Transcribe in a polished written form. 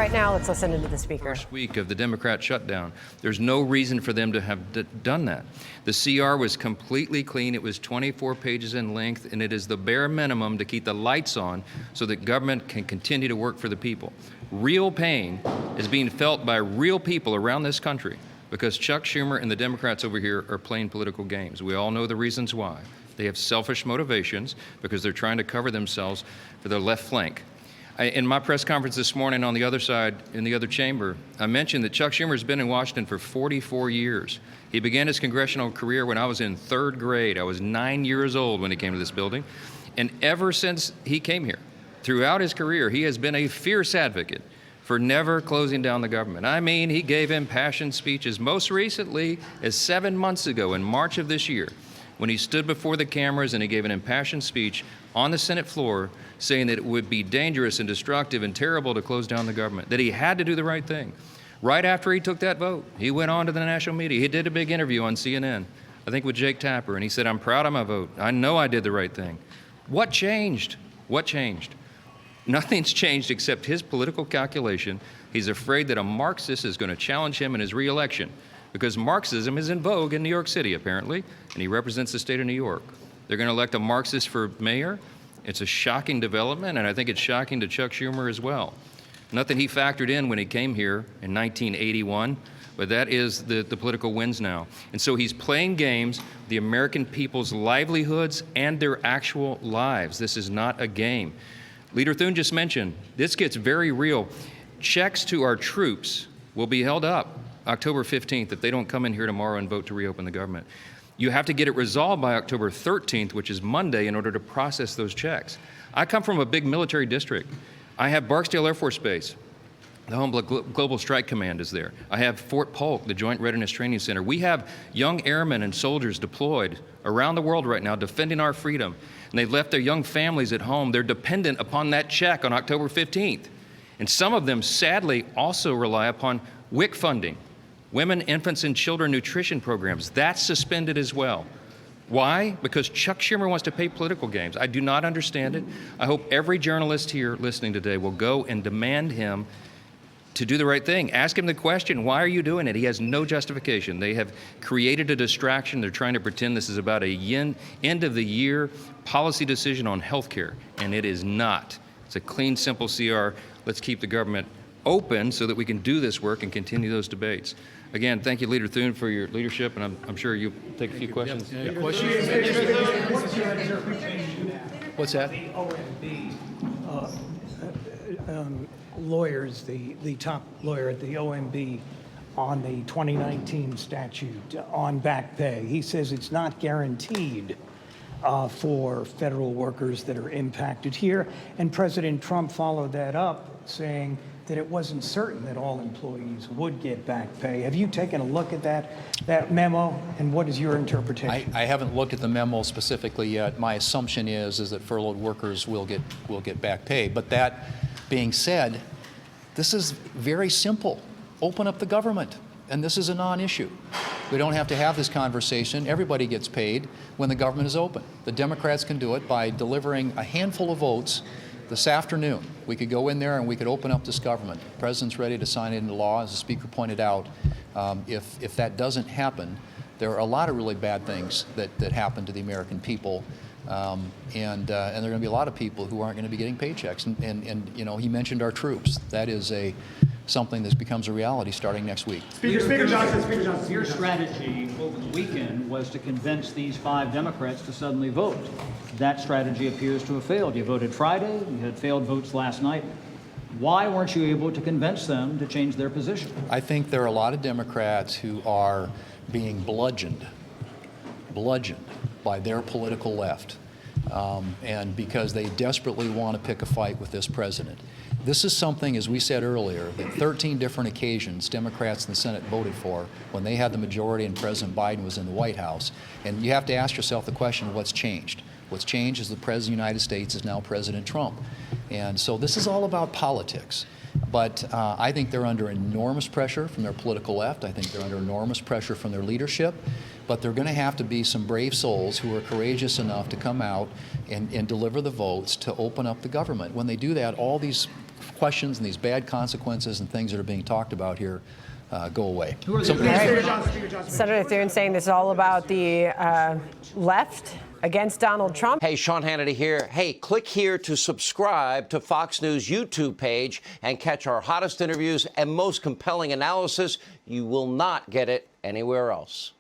right now. Let's listen into the speaker. First week of the Democrat shutdown. There's no reason for them to have done that. The CR was completely clean. It was 24 pages in length, and it is the bare minimum to keep the lights on so that government can continue to work for the people. Real pain is being felt by real people around this country because Chuck Schumer and the Democrats over here are playing political games. We all know the reasons why. They have selfish motivations because they're trying to cover themselves for their left flank. In my press conference this morning on the other side, in the other chamber, I mentioned that Chuck Schumer has been in Washington for 44 years. He began his congressional career when I was in 3rd grade. I was 9 years old when he came to this building. And ever since he came here, throughout his career, he has been a fierce advocate for never closing down the government. I mean, he gave impassioned speeches, most recently as 7 months ago in March of this year, when he stood before the cameras and he gave an impassioned speech on the Senate floor saying that it would be dangerous and destructive and terrible to close down the government, that he had to do the right thing. Right after he took that vote, he went on to the national media. He did a big interview on CNN, I think with Jake Tapper, and he said, "I'm proud of my vote. I know I did the right thing." What changed? What changed? Nothing's changed except his political calculation. He's afraid that a Marxist is going to challenge him in his reelection because Marxism is in vogue in New York City, apparently, and he represents the state of New York. They're going to elect a Marxist for mayor. It's a shocking development, and I think it's shocking to Chuck Schumer as well. Nothing he factored in when he came here in 1981, but that is the political winds now. And so he's playing games, the American people's livelihoods and their actual lives. This is not a game. Leader Thune just mentioned, this gets very real. Checks to our troops will be held up October 15th if they don't come in here tomorrow and vote to reopen the government. You have to get it resolved by October 13th, which is Monday, in order to process those checks. I come from a big military district. I have Barksdale Air Force Base. The Home Global Strike Command is there. I have Fort Polk, the Joint Readiness Training Center. We have young airmen and soldiers deployed around the world right now defending our freedom. And they've left their young families at home. They're dependent upon that check on October 15th. And some of them, sadly, also rely upon WIC funding. Women, infants, and children nutrition programs, that's suspended as well. Why? Because Chuck Schumer wants to play political games. I do not understand it. I hope every journalist here listening today will go and demand him to do the right thing. Ask him the question, why are you doing it? He has no justification. They have created a distraction. They're trying to pretend this is about a end of the year policy decision on health care, and it is not. It's a clean, simple CR. Let's keep the government open so that we can do this work and continue those debates. Again, thank you, Leader Thune, for your leadership, and I'm sure you'll take a few questions. Yeah. Questions? What's that? The OMB lawyers, the top lawyer at the OMB on the 2019 statute on back pay, he says it's not guaranteed for federal workers that are impacted here. And President Trump followed that up saying that it wasn't certain that all employees would get back pay. Have you taken a look at that memo, and what is your interpretation? I haven't looked at the memo specifically yet. My assumption is that furloughed workers will get back pay. But that being said, this is very simple. Open up the government, and this is a non-issue. We don't have to have this conversation. Everybody gets paid when the government is open. The Democrats can do it by delivering a handful of votes this afternoon. We could go in there and we could open up this government. The President's ready to sign it into law, as the Speaker pointed out. If that doesn't happen, there are a lot of really bad things that happen to the American people. And there are going to be a lot of people who aren't going to be getting paychecks. And you know, he mentioned our troops. That is something that becomes a reality starting next week. Speaker Johnson. Your strategy over the weekend was to convince these 5 Democrats to suddenly vote. That strategy appears to have failed. You voted Friday. You had failed votes last night. Why weren't you able to convince them to change their position? I think there are a lot of Democrats who are being bludgeoned by their political left, and because they desperately want to pick a fight with this president. This is something, as we said earlier, that 13 different occasions Democrats in the Senate voted for when they had the majority and President Biden was in the White House. And you have to ask yourself the question, what's changed? What's changed is the President of the United States is now President Trump. And so this is all about politics. But I think they're under enormous pressure from their political left. I think they're under enormous pressure from their leadership. But there are going to have to be some brave souls who are courageous enough to come out and deliver the votes to open up the government. When they do that, all these questions and these bad consequences and things that are being talked about here go away. Senator Thune saying this is all about the left against Donald Trump. Hey, Sean Hannity here. Hey, click here to subscribe to Fox News YouTube page and catch our hottest interviews and most compelling analysis. You will not get it anywhere else.